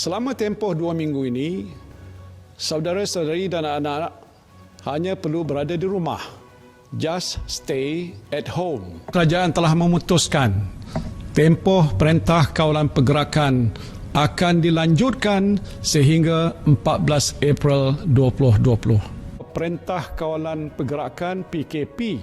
Selama tempoh 2 minggu ini, saudara-saudari dan anak-anak hanya perlu berada di rumah. Just stay at home. Kerajaan telah memutuskan tempoh Perintah Kawalan Pergerakan akan dilanjutkan sehingga 14 April 2020. Perintah Kawalan Pergerakan PKP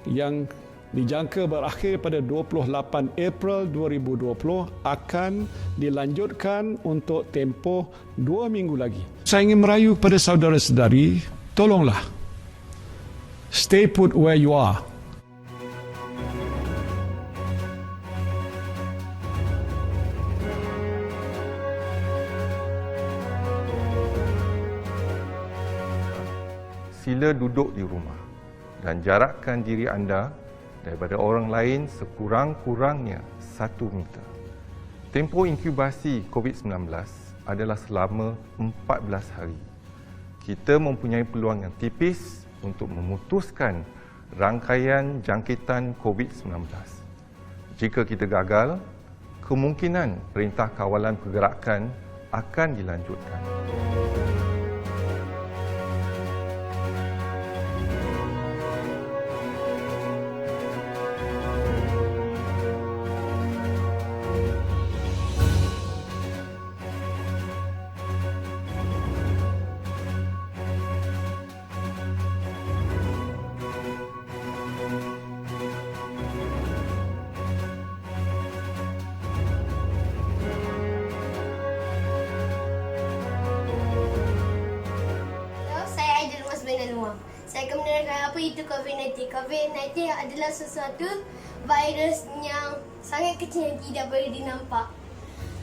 yang dijangka berakhir pada 28 April 2020 akan dilanjutkan untuk tempoh 2 minggu lagi. Saya ingin merayu kepada saudara-saudari, tolonglah stay put where you are. Sila duduk di rumah dan jarakkan diri anda daripada orang lain sekurang-kurangnya 1 meter. Tempoh inkubasi COVID-19 adalah selama 14 hari. Kita mempunyai peluang yang tipis untuk memutuskan rangkaian jangkitan COVID-19. Jika kita gagal, kemungkinan Perintah Kawalan Pergerakan akan dilanjutkan. Saya akan menerangkan apa itu COVID-19. COVID-19 adalah sesuatu virus yang sangat kecil yang tidak boleh dinampak.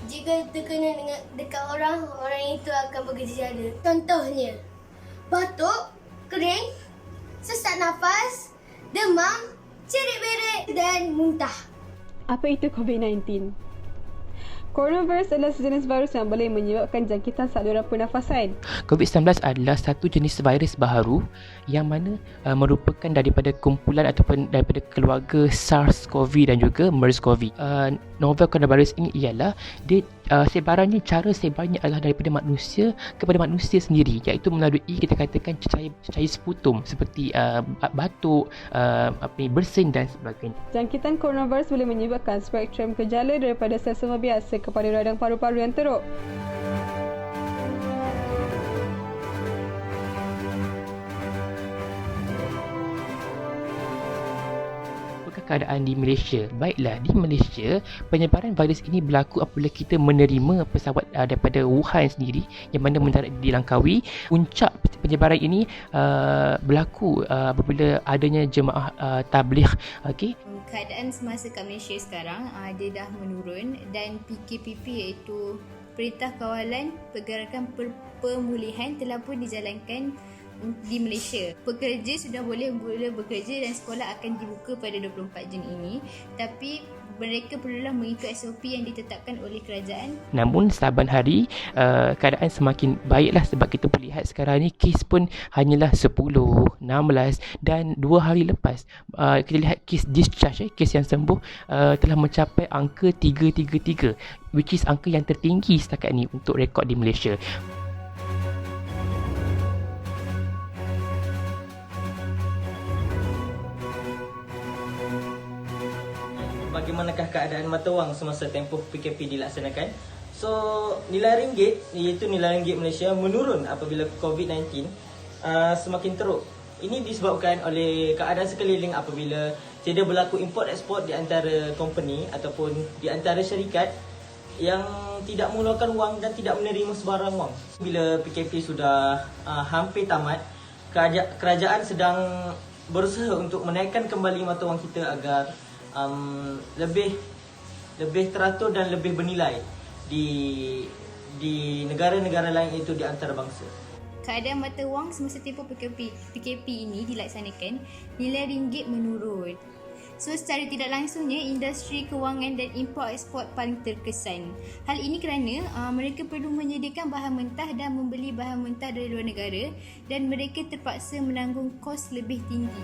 Jika terkena dekat orang, orang itu akan bergejala. Contohnya, batuk, kering, sesak nafas, demam, cerit-berit dan muntah. Apa itu COVID-19? Coronavirus adalah sejenis virus yang boleh menyebabkan jangkitan saluran pernafasan. COVID-19 adalah satu jenis virus baharu yang mana merupakan daripada kumpulan ataupun daripada keluarga SARS-CoV dan juga MERS-CoV. Novel coronavirus ini ialah sebarannya, cara sebarnya adalah daripada manusia kepada manusia sendiri, iaitu melalui kita katakan cair sputum seperti batuk, bersin dan sebagainya. Jangkitan coronavirus boleh menyebabkan spektrum gejala daripada selsema biasa kepada radang paru-paru yang teruk. Keadaan di Malaysia. Baiklah, di Malaysia penyebaran virus ini berlaku apabila kita menerima pesawat daripada Wuhan sendiri yang mana mendarat di Langkawi. Puncak penyebaran ini berlaku apabila adanya jemaah tabligh. Okey. Keadaan semasa kat Malaysia sekarang dia dah menurun dan PKPP iaitu Perintah Kawalan Pergerakan Pemulihan telah pun dijalankan di Malaysia. Pekerja sudah boleh mula bekerja dan sekolah akan dibuka pada 24 Jun ini, tapi mereka perlulah mengikut SOP yang ditetapkan oleh kerajaan. Namun saban hari keadaan semakin baiklah sebab kita melihat sekarang ni kes pun hanyalah 10, 16 dan 2 hari lepas kita lihat kes discharge, kes yang sembuh telah mencapai angka 333, which is angka yang tertinggi setakat ni untuk rekod di Malaysia. Bagaimanakah keadaan mata wang semasa tempoh PKP dilaksanakan? So, nilai ringgit, iaitu nilai ringgit Malaysia menurun apabila COVID-19 semakin teruk. Ini disebabkan oleh keadaan sekeliling apabila tiada berlaku import-export di antara company ataupun di antara syarikat yang tidak mengeluarkan wang dan tidak menerima sebarang wang. Bila PKP sudah hampir tamat, kerajaan sedang berusaha untuk menaikkan kembali mata wang kita agar lebih teratur dan lebih bernilai di negara-negara lain, iaitu di antarabangsa. Keadaan mata wang semasa tempoh PKP ini dilaksanakan, nilai ringgit menurun. So secara tidak langsungnya industri kewangan dan import ekspor paling terkesan. Hal ini kerana mereka perlu menyediakan bahan mentah dan membeli bahan mentah dari luar negara dan mereka terpaksa menanggung kos lebih tinggi.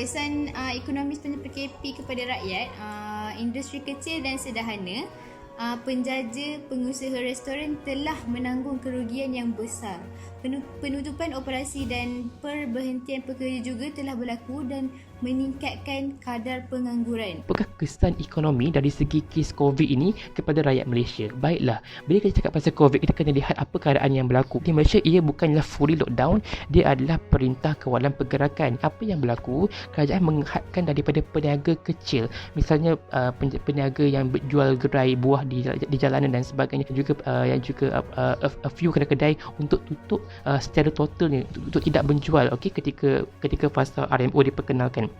Kesan ekonomi PKP kepada rakyat, industri kecil dan sederhana, penjaja, pengusaha restoran telah menanggung kerugian yang besar. Penutupan operasi dan perberhentian pekerja juga telah berlaku dan meningkatkan kadar pengangguran. Apakah kesan ekonomi dari segi kes COVID ini kepada rakyat Malaysia? Baiklah, bila kita cakap pasal COVID, kita kena lihat apa keadaan yang berlaku. Di Malaysia, ia bukanlah fully lockdown, dia adalah Perintah Kawalan Pergerakan. Apa yang berlaku? Kerajaan menghadkan daripada peniaga kecil, misalnya peniaga yang berjual gerai buah di jalanan dan sebagainya, juga a few kedai-kedai untuk tutup secara totalnya, untuk tidak menjual, okey, ketika fasa RMO diperkenalkan.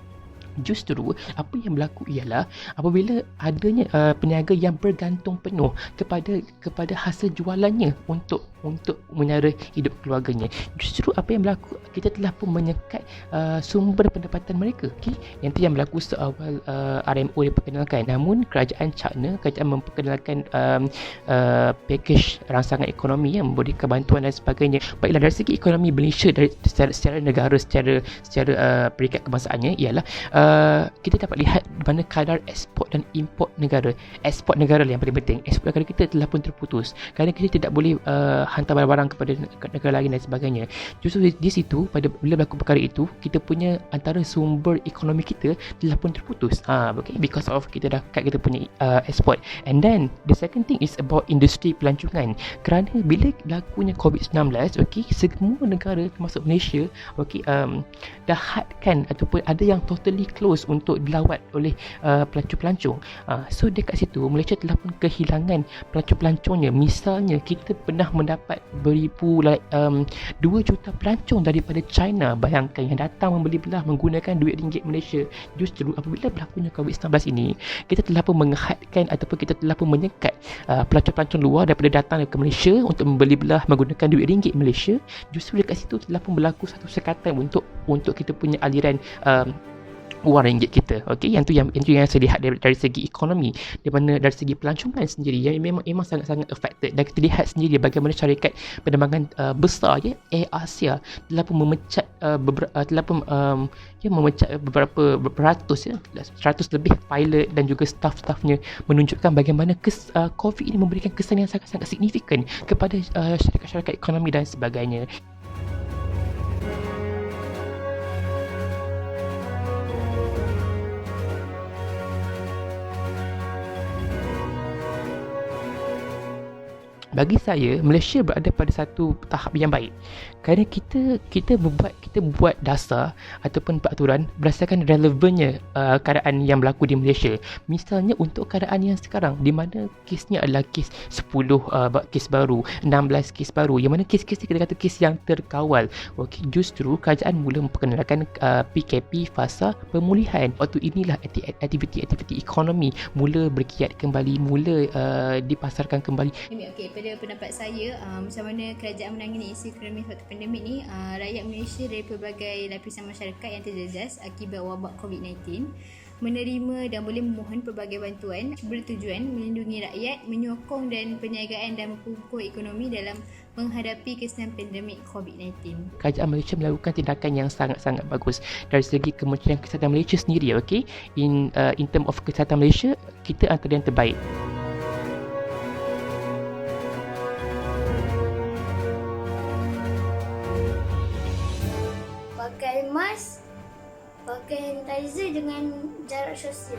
Justru apa yang berlaku ialah apabila adanya peniaga yang bergantung penuh kepada hasil jualannya untuk menyara hidup keluarganya. Justru apa yang berlaku, kita telah pun menyekat sumber pendapatan mereka. Okay? Yang itu yang berlaku seawal RMO diperkenalkan. Namun kerajaan memperkenalkan pakej rangsangan ekonomi yang memberikan bantuan dan sebagainya. Baiklah, dari segi ekonomi Malaysia secara negara, secara peringkat kebangsaannya ialah kita dapat lihat mana kadar ekspor dan import negara. Ekspor negara yang paling penting. Ekspor negara kita telah pun terputus kerana kita tidak boleh hantar barang-barang kepada negara lain dan sebagainya. Justru di situ, bila berlaku perkara itu, kita punya antara sumber ekonomi kita telah pun terputus. Okay? Because of kita dah cut kita punya ekspor. And then the second thing is about industri pelancongan. Kerana bila berlakunya COVID-19, okay, semua negara termasuk Malaysia, okay, dah hadkan ataupun ada yang totally close untuk dilawat oleh pelancong-pelancong. So dekat situ Malaysia telah pun kehilangan pelancong-pelancongnya. Misalnya kita pernah mendapat beribu 2 juta pelancong daripada China. Bayangkan, yang datang membeli belah menggunakan duit ringgit Malaysia. Justru apabila berlakunya COVID-19 ini, kita telah pun menghadkan ataupun kita telah pun menyekat pelancong-pelancong luar daripada datang ke Malaysia untuk membeli belah menggunakan duit ringgit Malaysia. Justru dekat situ telah pun berlaku satu sekatan untuk kita punya aliran wang ringgit kita. Okey, yang saya lihat dari segi ekonomi, di mana dari segi pelancongan sendiri yang memang sangat-sangat affected. Dan kita lihat sendiri bagaimana syarikat penerbangan besar Air Asia telah pun memecat beberapa beratus 100 lebih pilot dan juga staff-staffnya, menunjukkan bagaimana COVID ini memberikan kesan yang sangat-sangat signifikan kepada syarikat-syarikat ekonomi dan sebagainya. Bagi saya, Malaysia berada pada satu tahap yang baik kerana kita buat dasar ataupun peraturan berdasarkan relevannya keadaan yang berlaku di Malaysia. Misalnya untuk keadaan yang sekarang, di mana kesnya adalah kes 10 kes baru, 16 kes baru, yang mana kes-kes ni kita kata kes yang terkawal. Okey, justru kerajaan mula memperkenalkan PKP fasa pemulihan. Waktu inilah aktiviti-aktiviti ekonomi mula berkiat kembali, mula dipasarkan kembali. Okey, pada pendapat saya, macam mana kerajaan menangani isu ekonomi waktu pandemik ni, rakyat Malaysia dari pelbagai lapisan masyarakat yang terjejas akibat wabak COVID-19 menerima dan boleh memohon pelbagai bantuan bertujuan melindungi rakyat, menyokong dan penjagaan dan memupuk ekonomi dalam menghadapi kesan pandemik COVID-19. Kerajaan Malaysia melakukan tindakan yang sangat-sangat bagus dari segi Kementerian Kesihatan Malaysia sendiri. Okay? In term of kesihatan Malaysia, kita antara yang terbaik. Pakai mask, pakai sanitizer dengan jarak sosial.